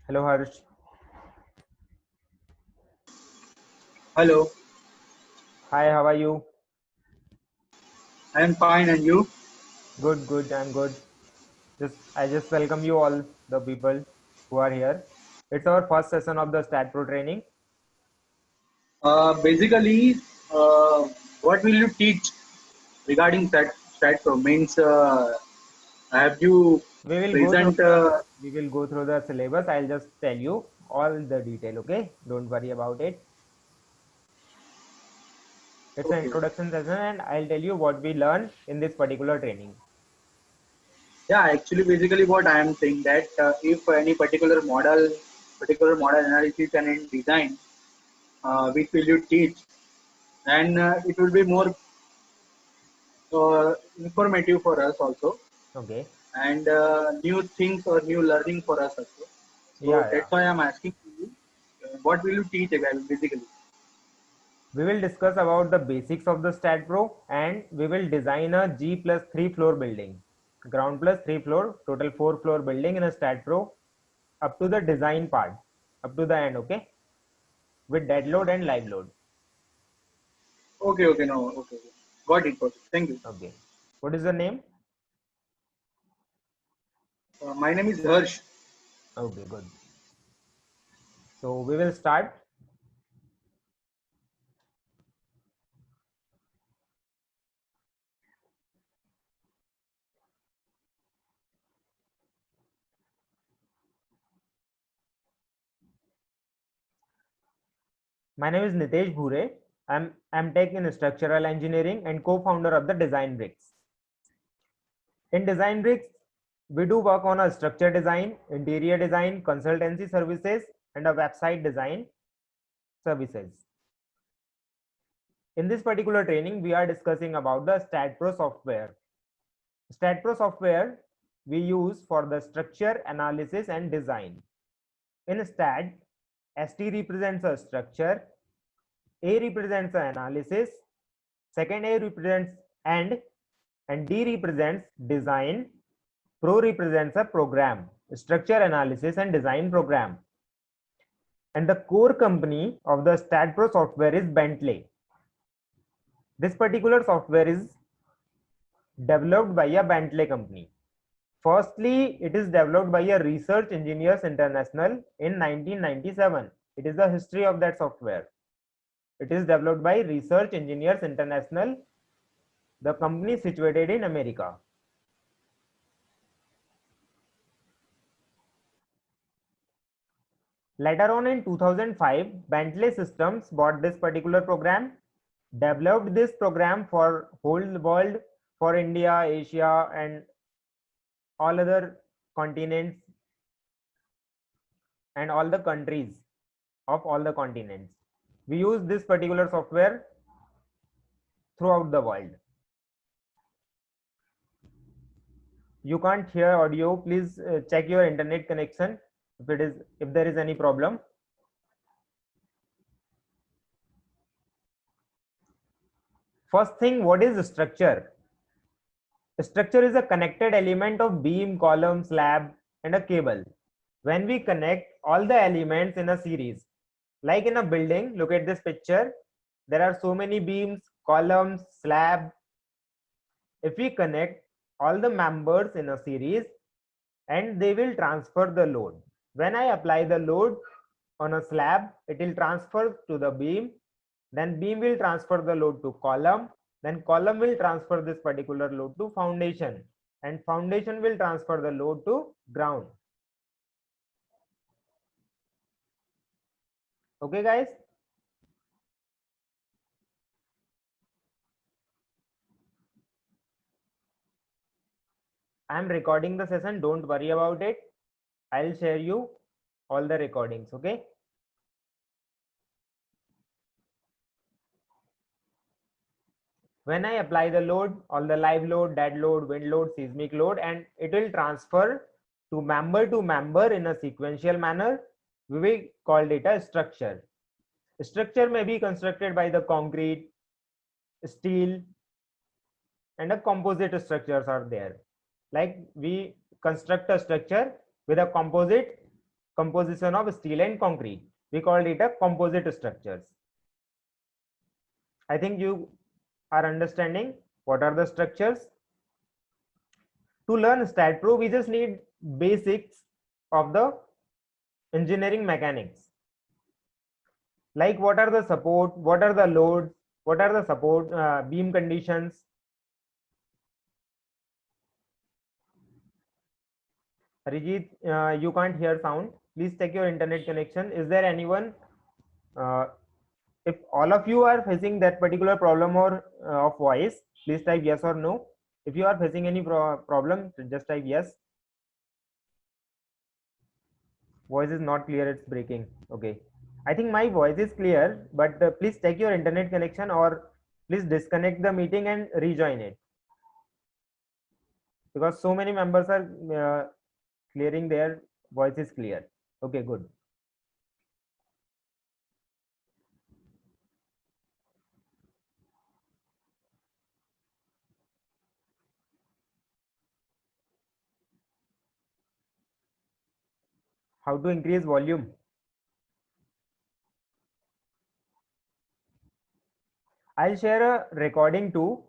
Hello, Harsh. Hello, Hi, how are you? I am fine, and you? Good, good. I'm good. I just welcome you all the people who are here. It's our first session of the Stat Pro training. Basically, uh, what will you teach regarding stat pro? Means, have you We will go through present? the we will go through the syllabus. I'll just tell you all the detail. Okay, don't worry about it. It's an Okay. introduction session, and I'll tell you what we learn in this particular training. Yeah, actually, basically, what I am saying that if any particular model analysis and in design, which will you teach, and it will be more informative for us also, Okay. and new things or new learning for us also. So Yeah, yeah. that's why I'm asking you, what will you teach basically? We will discuss about the basics of the Stat Pro, and we will design a G plus 3 floor building. Ground plus 3 floor, total 4 floor building in a Stat Pro up to the design part, up to the end, okay? With dead load and live load. Okay, okay, no, okay, okay. Got it. Thank you. Okay. What is the name? My name is Harsh. Okay, good. So we will start. My name is Nitesh Bhure. I'm Tech in Structural Engineering and co-founder of the Design Bricks. In Design Bricks, we do work on a structure design, interior design, consultancy services, and a website design services. In this particular training, we are discussing about the StatPro software. StatPro software we use for the structure analysis and design. In Stat, ST represents a structure, A represents the analysis, second A represents and D represents design, Pro represents a program, structure analysis and design program. And the core company of the StatPro software is Bentley. This particular software is developed by a Bentley company. Firstly, it is developed by a Research Engineers International in 1997. It is the history of that software. It is developed by Research Engineers International, the company situated in America. Later on in 2005, Bentley Systems bought this particular program, developed this program for whole world, for India, Asia, and all other continents and all the countries of all the continents. We use this particular software throughout the world. You can't hear audio. Please check your internet connection if there is any problem. First thing, what is structure? Structure is a connected element of beam, column, slab, and a cable. When we connect all the elements in a series, like in a building, look at this picture. There are so many beams, columns, slab. If we connect all the members in a series, and they will transfer the load. When I apply the load on a slab, it will transfer to the beam. Then beam will transfer the load to column. Then column will transfer this particular load to foundation. And foundation will transfer the load to ground. Okay, guys? I am recording the session. Don't worry about it. I'll share you all the recordings. Okay. When I apply the load, all the live load, dead load, wind load, seismic load, and it will transfer to member in a sequential manner, we will call it a structure. Structure may be constructed by the concrete, steel, and a composite structures are there. Like we construct a structure with a composite composition of steel and concrete. We called it a composite structures. I think you are understanding what are the structures. To learn StatPro, we just need basics of the engineering mechanics. Like what are the support, what are the loads, what are the support beam conditions. Arijit, you can't hear sound. Please check your internet connection. Is there anyone? If all of you are facing that particular problem or of voice, please type yes or no. If you are facing any problem, just type yes. Voice is not clear, it's breaking. Okay. I think my voice is clear, but please check your internet connection or please disconnect the meeting and rejoin it. Because so many members are clearing their voice is clear. Okay, good. How to increase volume? I'll share a recording too.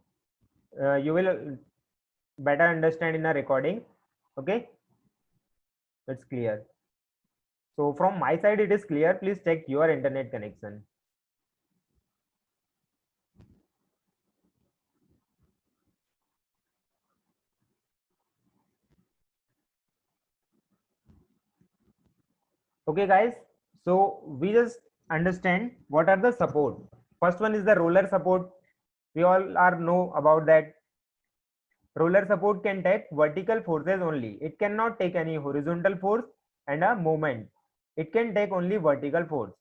You will better understand in a recording. Okay, it's clear. So from my side, it is clear. Please check your internet connection. Okay, guys. So we just understand what are the support. First one is the roller support. We all are know about that. Roller support can take vertical forces only. It cannot take any horizontal force and a moment. It can take only vertical force.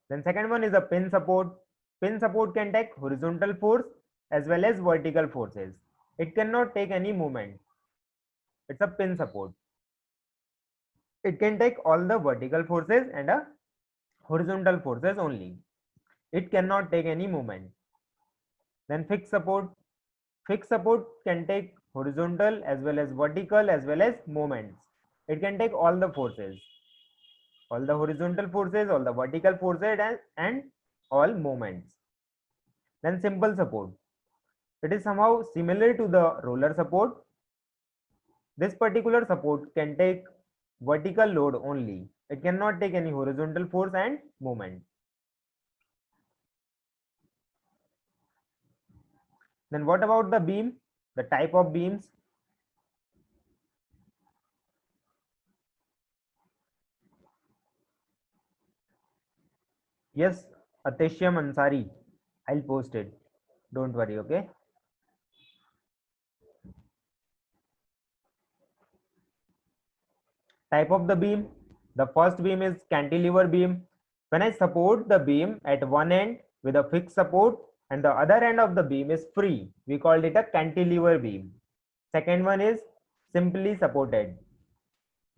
Then second one is a pin support. Pin support can take horizontal force as well as vertical forces. It cannot take any movement. It's a pin support. It can take all the vertical forces and a horizontal forces only. It cannot take any movement. Then fixed support. Fixed support can take horizontal as well as vertical as well as moments. It can take all the forces, all the horizontal forces, all the vertical forces, and all moments. Then simple support. It is somehow similar to the roller support. This particular support can take vertical load only. It cannot take any horizontal force and moment. Then what about the beam? The type of beams? Yes, Ateshyam Ansari. I'll post it. Don't worry, okay? Type of the beam. The first beam is cantilever beam. When I support the beam at one end with a fixed support and the other end of the beam is free, we called it a cantilever beam. Second one is simply supported.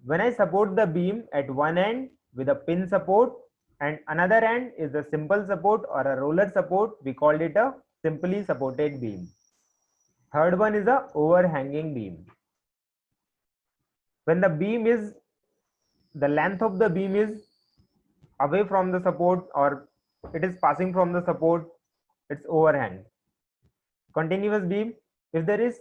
When I support the beam at one end with a pin support and another end is a simple support or a roller support, we called it a simply supported beam. Third one is a overhanging beam. When the beam is, the length of the beam is away from the support or it is passing from the support, it's overhang. Continuous beam, if there is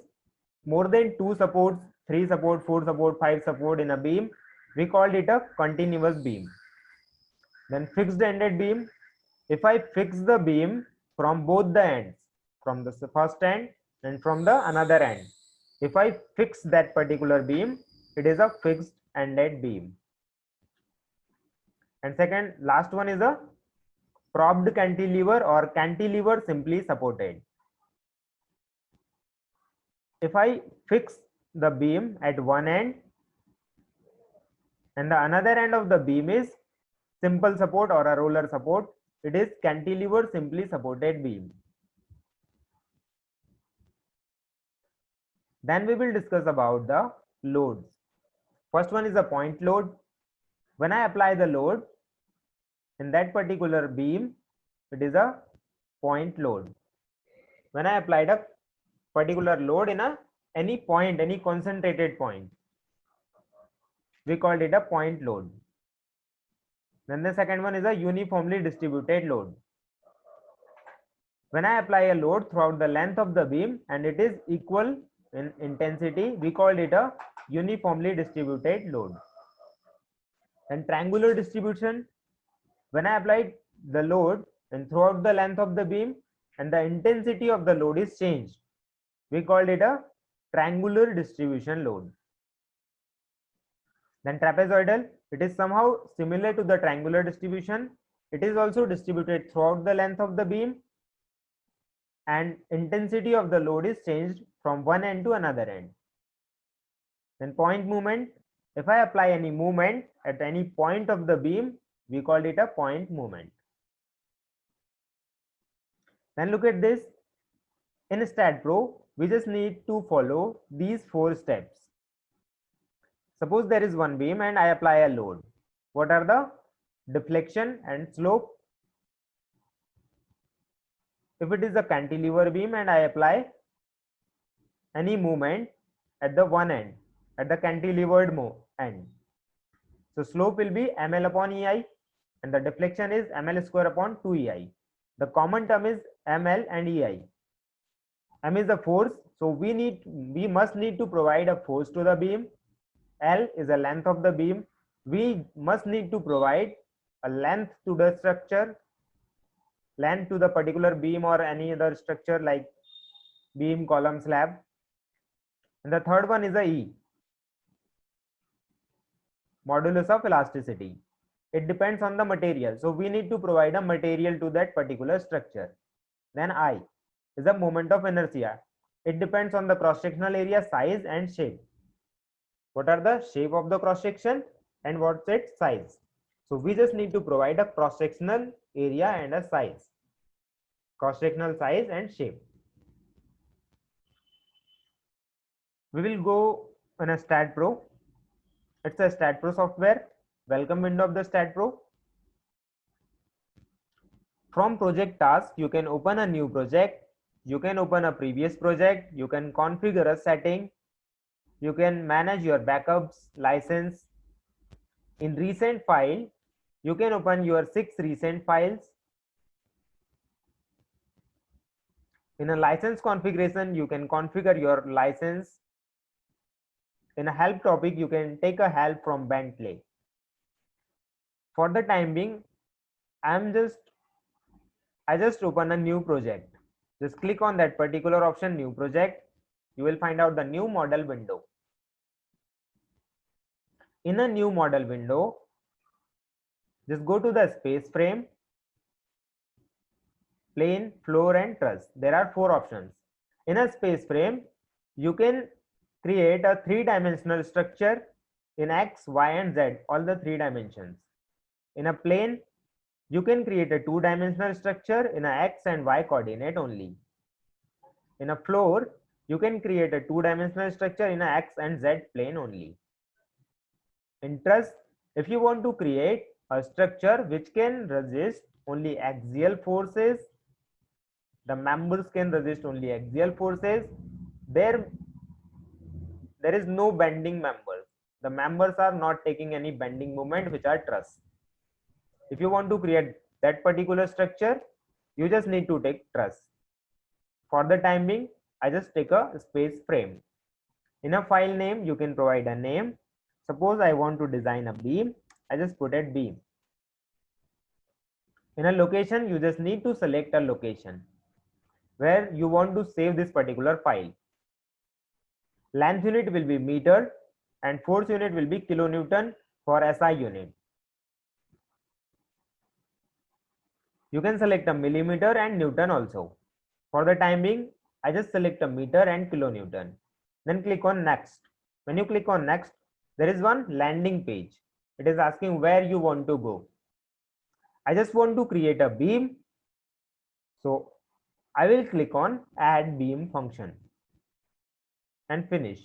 more than two supports, three support, four support, five support in a beam, we called it a continuous beam. Then fixed ended beam, if I fix the beam from both the ends, from the first end and from the another end, if I fix that particular beam, it is a fixed ended beam. And second, last one is a propped cantilever or cantilever simply supported. If I fix the beam at one end and the another end of the beam is simple support or a roller support, it is cantilever simply supported beam. Then we will discuss about the loads. First one is a point load. When I apply the load in that particular beam, it is a point load. When I applied a particular load in any point, any concentrated point. we called it a point load. Then the second one is a uniformly distributed load. When I apply a load throughout the length of the beam and it is equal in intensity, we called it a uniformly distributed load. And triangular distribution, when I apply the load and throughout the length of the beam and the intensity of the load is changed, we called it a triangular distribution load. Then trapezoidal, it is somehow similar to the triangular distribution. It is also distributed throughout the length of the beam and intensity of the load is changed from one end to another end. Then point movement, if I apply any movement at any point of the beam, we call it a point movement. Then look at this. In StatPro, we just need to follow these 4 steps. Suppose there is one beam and I apply a load. What are the deflection and slope? If it is a cantilever beam and I apply any movement at the one end, at the cantilevered end, so slope will be ml upon ei and the deflection is ml square upon 2 ei. The common term is ml and ei. M is the force, so we must need to provide a force to the beam. L is the length of the beam. We must need to provide a length to the structure, length to the particular beam or any other structure like beam, column, slab. And the third one is the E, modulus of elasticity. It depends on the material, so we need to provide a material to that particular structure. Then I is the moment of inertia. It depends on the cross-sectional area, size and shape. What are the shape of the cross-section and what's its size? So we just need to provide a cross-sectional area and a size, cross-sectional size and shape. We will go on a StatPro. It's a StatPro software. Welcome window of the StatPro. From project task, you can open a new project. You can open a previous project. You can configure a setting. You can manage your backups, license. In recent file, you can open your 6 recent files. In a license configuration, you can configure your license. In a help topic, you can take a help from Bentley. For the time being, I just open a new project. Just click on that particular option, new project. You will find out the new model window. In a new model window, just go to the space frame, plane, floor and truss. There are 4 options. In a space frame, you can create a 3-dimensional structure in X, Y and Z, all the 3 dimensions. In a plane, you can create a 2-dimensional structure in a X and Y coordinate only. In a floor, you can create a 2-dimensional structure in a X and Z plane only. In truss, if you want to create a structure which can resist only axial forces, the members can resist only axial forces, there is no bending members. The members are not taking any bending moment, which are truss. If you want to create that particular structure, you just need to take truss. For the time being, I just take a space frame. In a file name, you can provide a name. Suppose I want to design a beam, I just put it beam. In a location, you just need to select a location where you want to save this particular file. Length unit will be meter and force unit will be kilonewton for SI unit. You can select a millimeter and newton also. For the time being, I just select a meter and kilonewton. Then click on next. When you click on next, there is one landing page. It is asking where you want to go. I just want to create a beam. So I will click on add beam function and finish.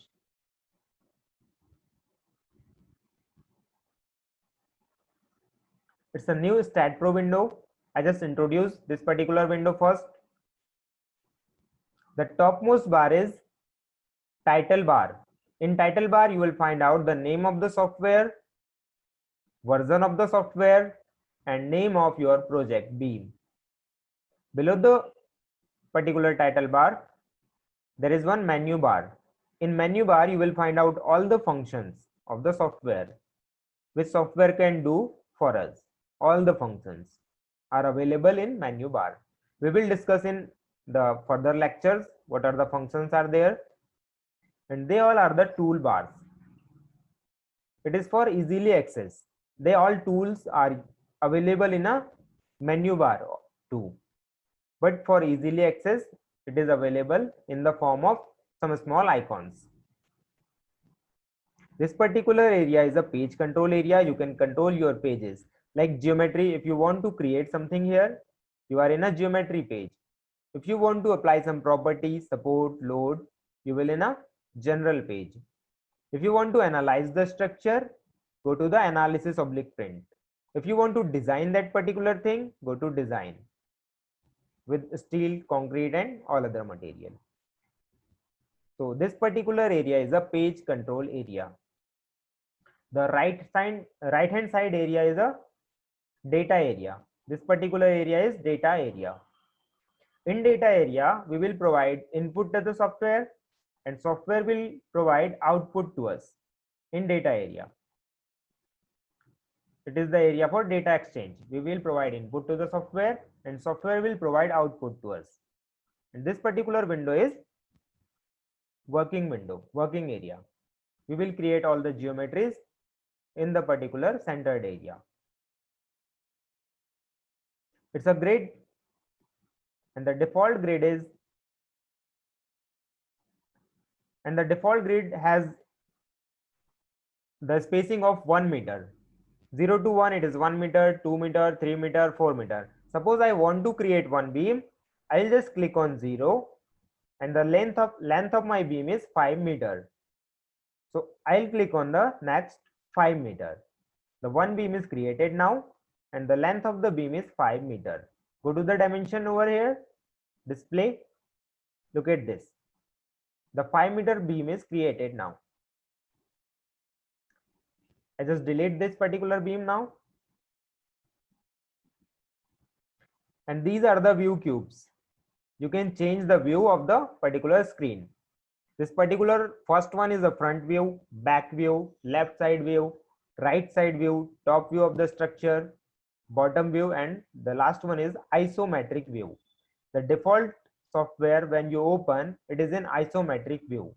It's a new StatPro window. I just introduce this particular window first. The topmost bar is title bar. In title bar, you will find out the name of the software, version of the software, and name of your project Beam. Below the particular title bar, there is one menu bar. In menu bar, you will find out all the functions of the software, which software can do for us. All the functions are available in menu bar. We will discuss in the further lectures what are the functions are there, and they all are the toolbars. It is for easily access. They all tools are available in a menu bar too, but for easily access, it is available in the form of some small icons. This particular area is a page control area. You can control your pages like geometry. If you want to create something here, you are in a geometry page. If you want to apply some property, support, load, you will in a general page. If you want to analyze the structure, go to the analysis oblique print. If you want to design that particular thing, go to design with steel, concrete, and all other material. So this particular area is a page control area. The right hand side area is a data area. This particular area is data area. In data area, we will provide input to the software, and software will provide output to us in data area. It is the area for data exchange. We will provide input to the software, and software will provide output to us. And this particular window is working window, working area. We will create all the geometries in the particular centered area. It's a grid, and the default grid has the spacing of 1 meter. 0 to 1, it is 1 meter, 2 meter, 3 meter, 4 meter. Suppose I want to create one beam, I'll just click on 0, and the length of my beam is 5 meter. So I'll click on the next 5 meter. The one beam is created now, and the length of the beam is 5 meter. Go to the dimension over here, display. Look at this. The 5 meter beam is created now. I just delete this particular beam now. And these are the view cubes. You can change the view of the particular screen. This particular first one is a front view, back view, left side view, right side view, top view of the structure, bottom view, and the last one is isometric view. The default software, when you open, it is in isometric view.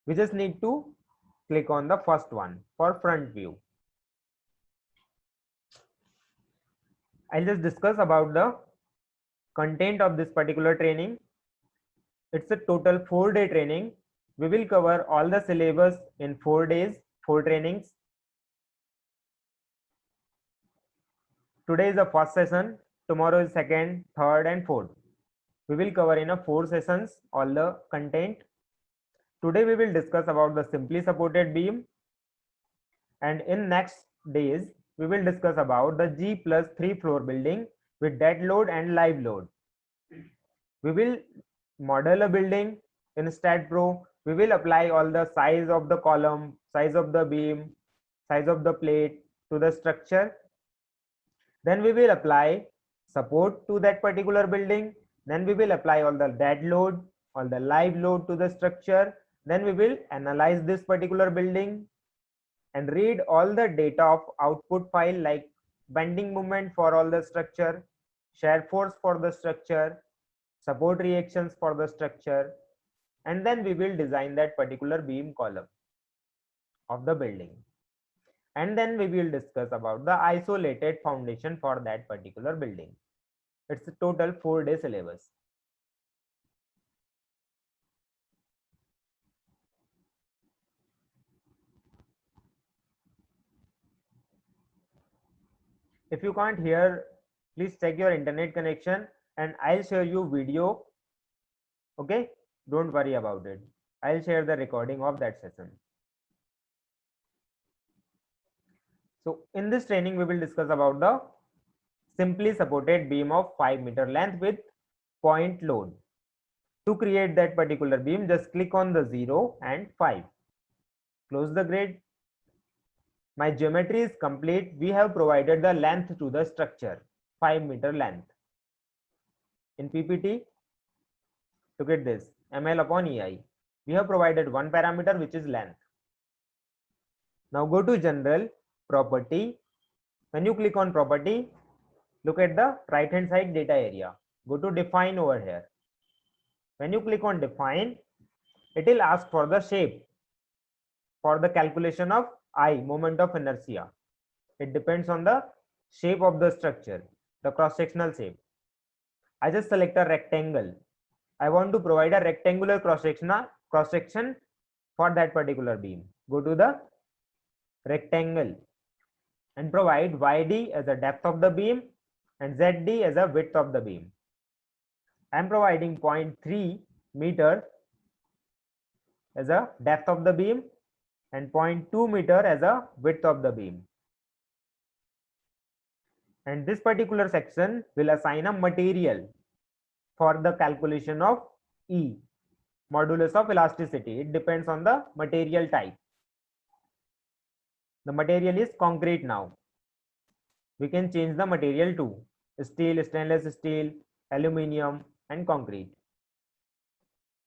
We just need to click on the first one for front view. I'll just discuss about the content of this particular training. It's a total 4-day training. We will cover all the syllabus in 4 days, 4 trainings. Today is the first session, tomorrow is second, third, and fourth. We will cover in a 4 sessions all the content. Today we will discuss about the simply supported beam, and in next days we will discuss about the G+3 floor building with dead load and live load. We will model a building in StatPro. We will apply all the size of the column, size of the beam, size of the plate to the structure. Then we will apply support to that particular building. Then we will apply all the dead load, all the live load to the structure. Then we will analyze this particular building and read all the data of output file like bending moment for all the structure, shear force for the structure, support reactions for the structure, and then we will design that particular beam column of the building. And then we will discuss about the isolated foundation for that particular building. It's a total 4-day syllabus. If you can't hear, please check your internet connection, and I'll share you video. Okay, don't worry about it. I'll share the recording of that session. So in this training, we will discuss about the simply supported beam of 5 meter length with point load. To create that particular beam, just click on the 0 and 5. close the grid. My geometry is complete. We have provided the length to the structure, 5-meter length. In PPT, look at this, ML upon EI. We have provided one parameter, which is length. Now go to general, property. When you click on property, look at the right hand side data area. Go to define over here. When you click on define, it will ask for the shape for the calculation of I, moment of inertia. It depends on the shape of the structure, the cross-sectional shape. I just select a rectangle. I want to provide a rectangular cross-section for that particular beam. Go to the rectangle and provide YD as a depth of the beam and ZD as a width of the beam. I am providing 0.3 meter as a depth of the beam and 0.2 meter as a width of the beam. And this particular section will assign a material for the calculation of E, modulus of elasticity. It depends on the material type. The material is concrete now. We can change the material to steel, stainless steel, aluminium, and concrete.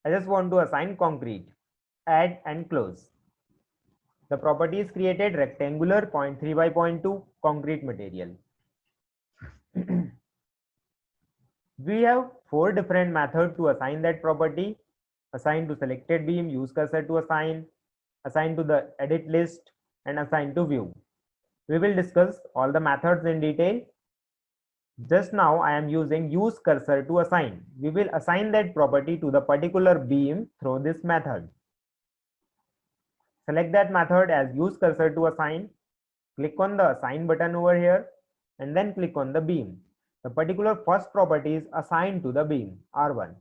I just want to assign concrete. Add and close. The property is created rectangular 0.3 by 0.2 concrete material. We have 4 different methods to assign that property. Assign to selected beam, use cursor to assign to the edit list, and assign to view. We will discuss all the methods in detail. Just now I am using use cursor to assign. We will assign that property to the particular beam through this method. Select that method as use cursor to assign. Click on the assign button over here and then click on the beam. The particular first property is assigned to the beam R1.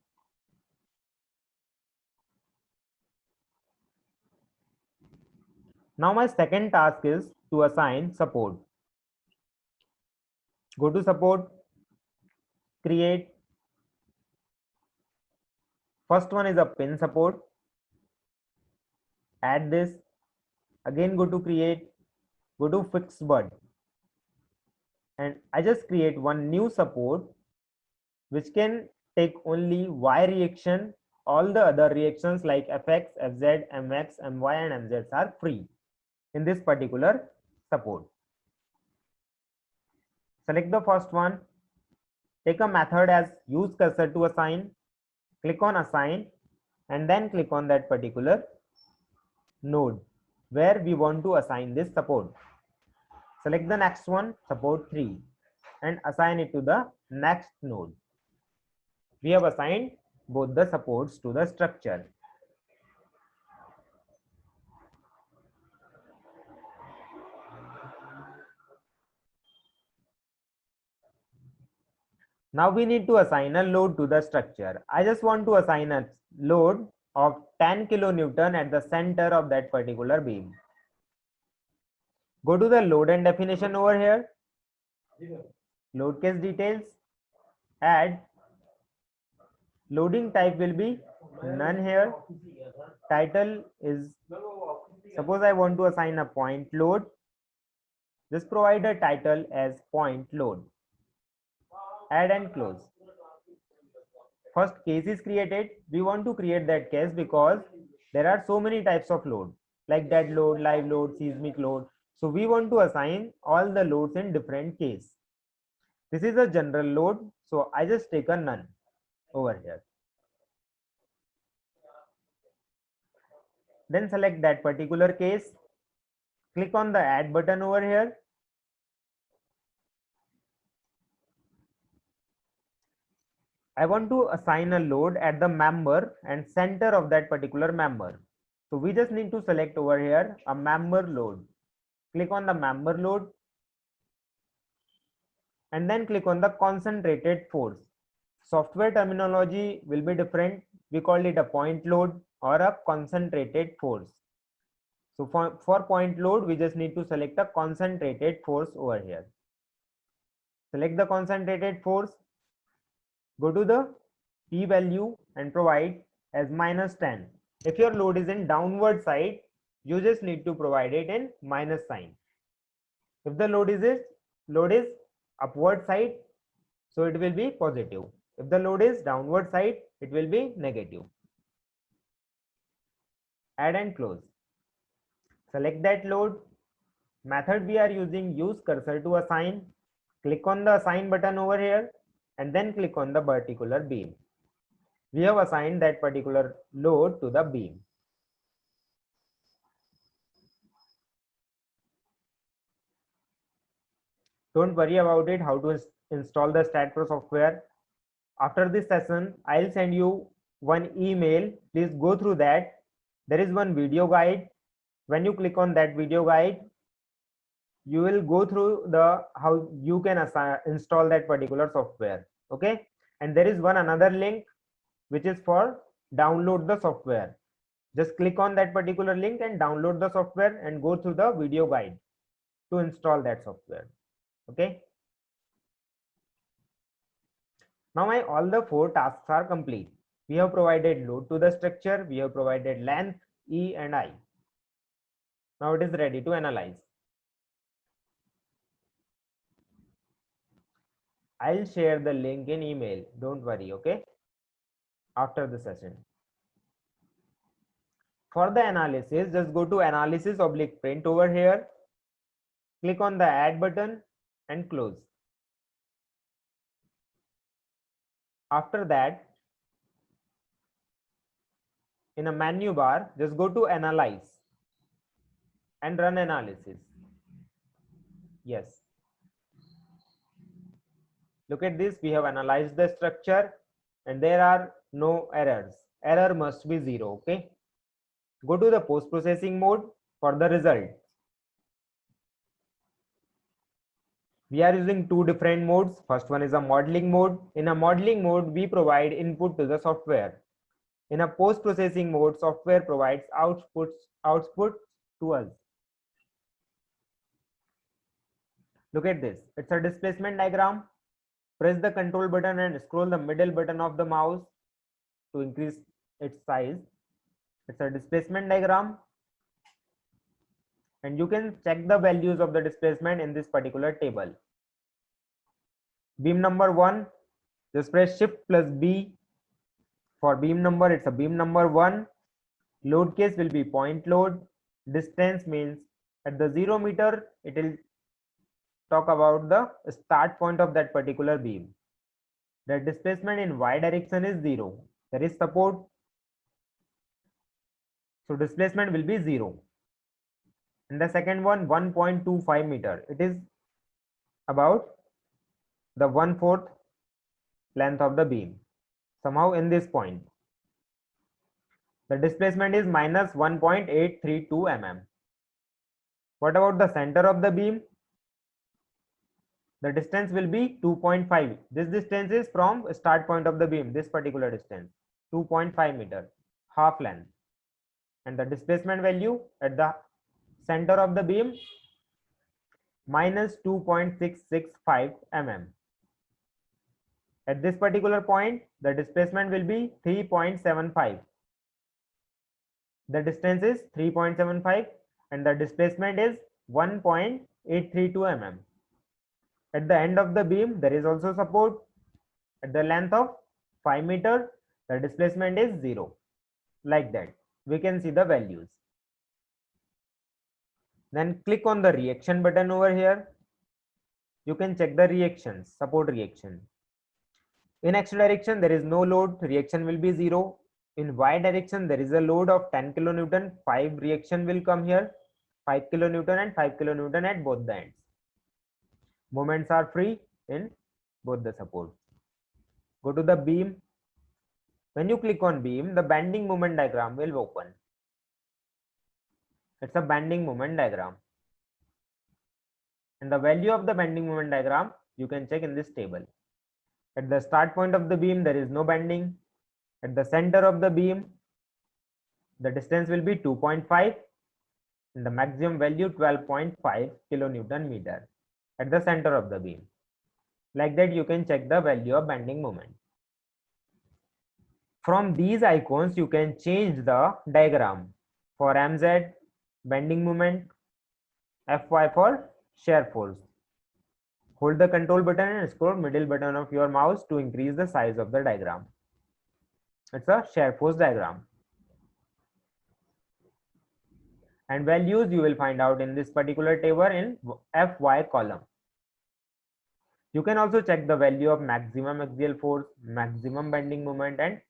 Now my second task is to assign support. Go to support, create. First one is a pin support. Add this. Again go to create, go to fixed bud. And I just create one new support which can take only Y reaction. All the other reactions like Fx, Fz, Mx, My, and Mz are free in this particular support. Select the first one. Take a method as use cursor to assign. Click on assign and then click on that particular node where we want to assign this support. Select the next one, support 3, and assign it to the next node. We have assigned both the supports to the structure. Now we need to assign a load to the structure. I just want to assign a load of 10 kilonewton at the center of that particular beam. Go to the load and definition over here. Load case details. Add. Loading type will be none here. Title is, suppose I want to assign a point load. Just provide a title as point load. Add and close. First case is created. We want to create that case because there are so many types of load like dead load, live load, seismic load. So we want to assign all the loads in different case. This is a general load. So I just take a none over here. Then select that particular case. Click on the add button over here. I want to assign a load at the member and center of that particular member. So we just need to select over here a member load. Click on the member load and then click on the concentrated force. Software terminology will be different. We call it a point load or a concentrated force. So for point load, we just need to select a concentrated force over here. Select the concentrated force. Go to the P value and provide as -10. If your load is in downward side, you just need to provide it in minus sign. If the load is upward side, so it will be positive. If the load is downward side, it will be negative. Add and close. Select that load. Method we are using, use cursor to assign. Click on the assign button over here and then click on the particular beam. We have assigned that particular load to the beam. Don't worry about it, how to install the StatPro software. After this session, I'll send you one email. Please go through that. There is one video guide. When you click on that video guide, you will go through the how you can install that particular software. Okay, and there is one another link which is for download the software. Just click on that particular link and download the software and go through the video guide to install that software. Okay, now all the 4 tasks are complete. We have provided load to the structure, we have provided length, E and I. Now it is ready to analyze. I'll share the link in email, don't worry, okay, after the session. For the analysis, just go to analysis/print over here, click on the add button and close. After that, in a menu bar, just go to analyze and run analysis. Yes. Look at this, we have analyzed the structure and there are no errors. Error must be 0, okay? Go to the post-processing mode for the result. We are using 2 different modes. First one is a modeling mode. In a modeling mode, we provide input to the software. In a post-processing mode, software provides output to us. Look at this. It's a displacement diagram. Press the control button and scroll the middle button of the mouse to increase its size. It's a displacement diagram. And you can check the values of the displacement in this particular table. Beam number 1, just press shift plus B. For beam number, it's a beam number 1. Load case will be point load. Distance means at the 0 meter, it will talk about the start point of that particular beam. The displacement in Y direction is 0. There is support. So displacement will be 0. And the second one, 1.25 meter. It is about the 1/4 length of the beam. Somehow in this point. The displacement is minus 1.832 mm. What about the center of the beam? The distance will be 2.5. This distance is from start point of the beam, this particular distance, 2.5 meter, half length. And the displacement value at the center of the beam, minus 2.665 mm. At this particular point, the displacement will be 3.75. The distance is 3.75 and the displacement is 1.832 mm. At the end of the beam, there is also support. At the length of 5 meter, the displacement is 0. Like that, we can see the values. Then click on the reaction button over here. You can check the reactions, support reaction. In X direction, there is no load, reaction will be 0. In Y direction, there is a load of 10 kilonewton, 5 reaction will come here, 5 kilonewton and 5 kilonewton at both the ends. Moments are free in both the supports. Go to the beam. When you click on beam, the bending moment diagram will open. It's a bending moment diagram. And the value of the bending moment diagram, you can check in this table. At the start point of the beam, there is no bending. At the center of the beam, the distance will be 2.5 and the maximum value 12.5 kilonewton meter at the center of the beam. Like that, you can check the value of bending moment. From these icons, you can change the diagram for MZ, bending moment, Fy for shear force. Hold the control button and scroll middle button of your mouse to increase the size of the diagram. It's a shear force diagram. And values you will find out in this particular table in Fy column. You can also check the value of maximum axial force, maximum bending moment, and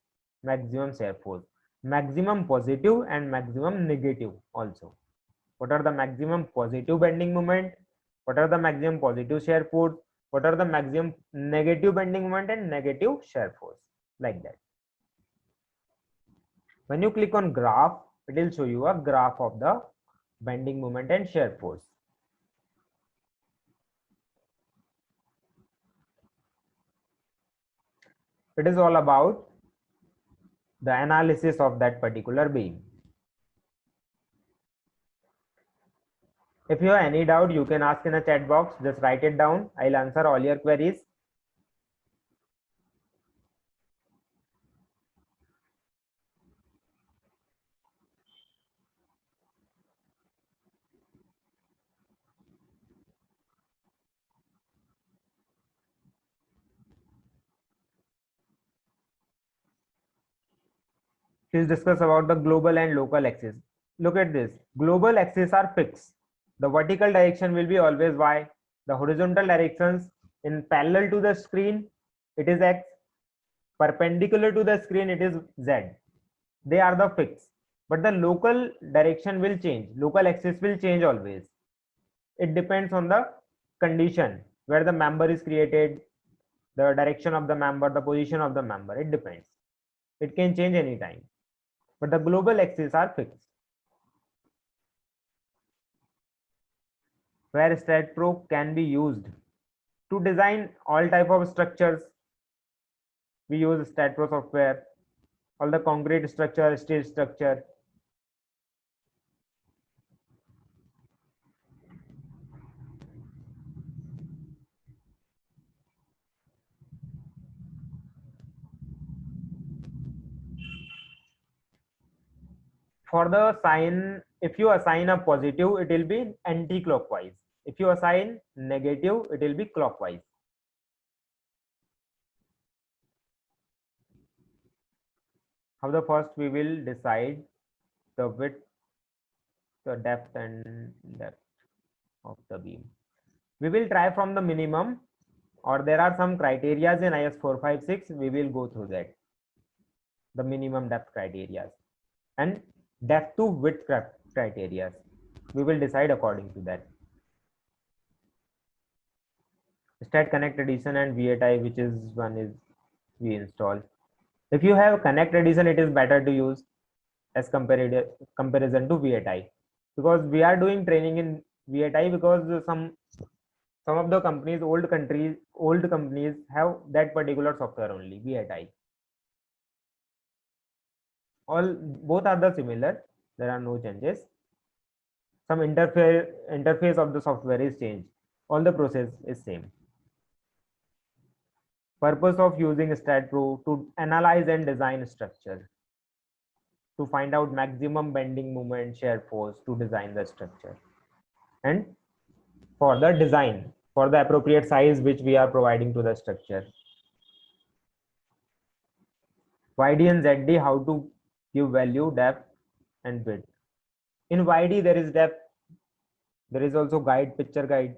maximum shear force. Maximum positive and maximum negative also. What are the maximum positive bending moment? What are the maximum positive shear force? What are the maximum negative bending moment and negative shear force? Like that. When you click on graph, it will show you a graph of the bending moment and shear force. It is all about the analysis of that particular beam. If you have any doubt, you can ask in a chat box. Just write it down. I'll answer all your queries. Please discuss about the global and local axis. Look at this. Global axes are fixed. The vertical direction will be always y. The horizontal directions in parallel to the screen, it is x. Perpendicular to the screen, it is z. They are the fixed. But the local direction will change. Local axis will change always. It depends on the condition where the member is created, the direction of the member, the position of the member. It depends. It can change anytime. But the global axes are fixed. Where StatPro can be used to design all type of structures. We use StatPro software, all the concrete structure, steel structure. For the sign, if you assign a positive, it will be anti-clockwise. If you assign negative, it will be clockwise. How the first we will decide the width, the depth and depth of the beam. We will try from the minimum, or there are some criterias in IS 456. We will go through that. The minimum depth criterias and depth to width criterias. We will decide according to that. Stat Connect Edition and V8i, which is one is we install. If you have Connect Edition, it is better to use as comparison to V8i, because we are doing training in V8i because some of the companies, old companies have that particular software only, V8i. Both are the similar. There are no changes. Some interface of the software is changed. All the process is same. Purpose of using StatPro to analyze and design structure, to find out maximum bending moment, shear force, to design the structure, and for the design, for the appropriate size which we are providing to the structure. YD and ZD, how to give value, depth and width. In YD there is depth, there is also guide, picture guide.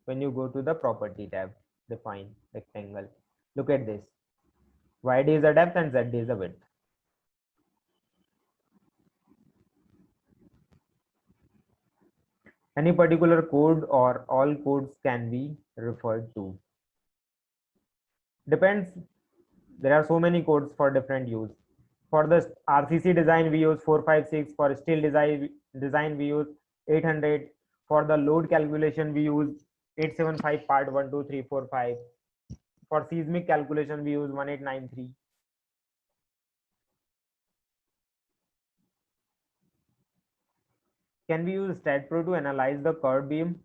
When you go to the property tab, define rectangle, look at this. YD is the depth and ZD is the width. Any particular code or all codes can be referred to. Depends. There are so many codes for different use. For the RCC design, we use 456. For steel design, we use 800. For the load calculation, we use 875 part 1, 2, 3, 4, 5. For seismic calculation, we use 1893. Can we use StatPro to analyze the curved beam?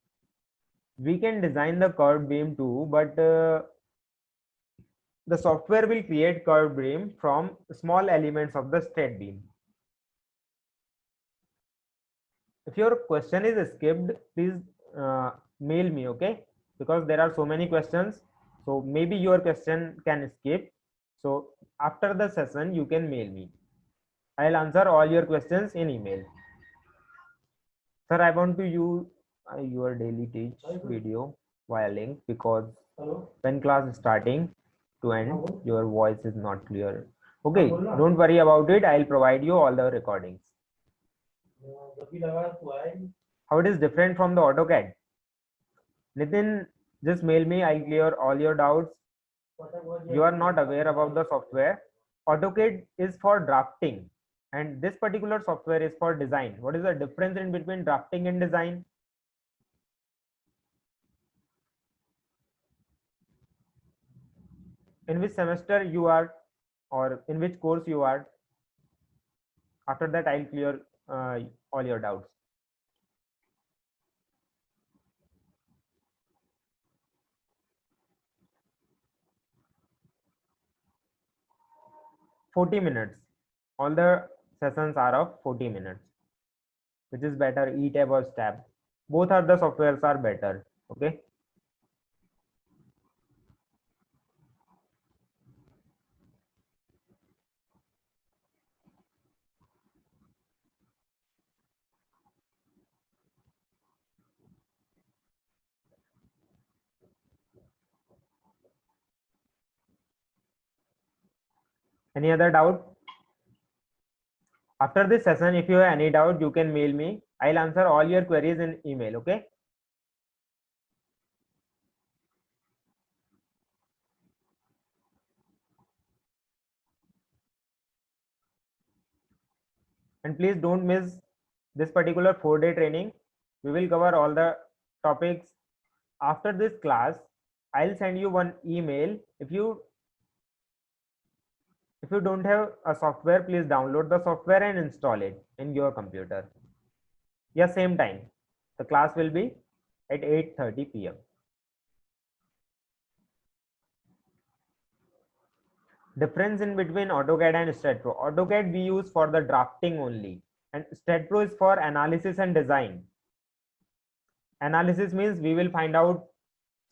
We can design the curved beam too, but the software will create curved beam from small elements of the stat beam. If your question is skipped, please mail me, okay? Because there are so many questions, so maybe your question can skip. So after the session, you can mail me. I'll answer all your questions in email. Sir, I want to use your daily teach video via link because when class is starting to end, your voice is not clear. Okay, don't worry about it. I'll provide you all the recordings. How it is different from the AutoCAD? Nitin, just mail me. I'll clear all your doubts. You are not aware about the software. AutoCAD is for drafting, and this particular software is for design. What is the difference in between drafting and design? In which semester you are, or in which course you are? After that, I'll clear all your doubts. $40. All the sessions are of 40 minutes. Which is better, ETAB or STAB? Both are the softwares are better. Okay. Any other doubt? After this session, if you have any doubt, you can mail me. I'll answer all your queries in email. Okay. And please don't miss this particular 4-day training. We will cover all the topics. After this class, I'll send you one email. If you don't have a software, please download the software and install it in your computer. Yeah, same time. The class will be at 8:30 p.m. Difference in between AutoCAD and StatPro. AutoCAD we use for the drafting only, and StatPro is for analysis and design. Analysis means we will find out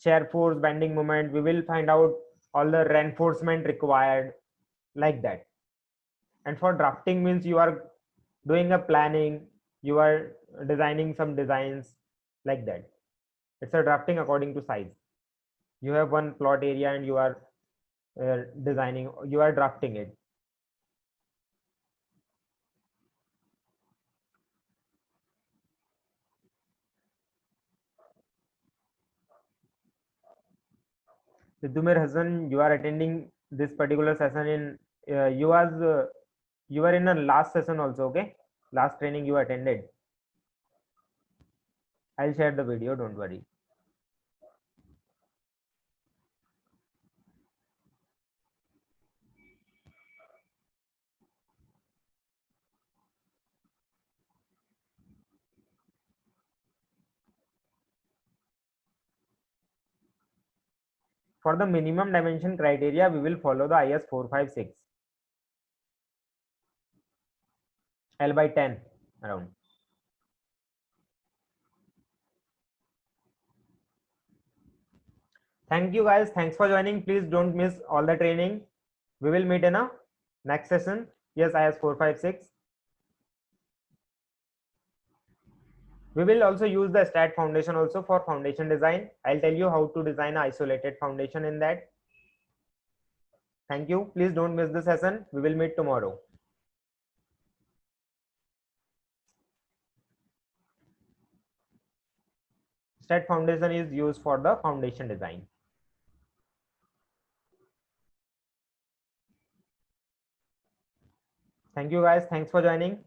shear force, bending moment, we will find out all the reinforcement required, like that. And for drafting means you are doing a planning, you are designing some designs, like that. It's a drafting according to size. You have one plot area and you are designing, you are drafting it. Sidhumer Hassan, you are attending this particular session in you were in a last session also, okay? Last training you attended. I'll share the video, don't worry. For the minimum dimension criteria, we will follow the IS 456. L by 10 around. Thank you guys. Thanks for joining. Please don't miss all the training. We will meet in a next session. Yes, IS 456. We will also use the STAT foundation also for foundation design. I'll tell you how to design an isolated foundation in that. Thank you. Please don't miss the session. We will meet tomorrow. STAT foundation is used for the foundation design. Thank you guys. Thanks for joining.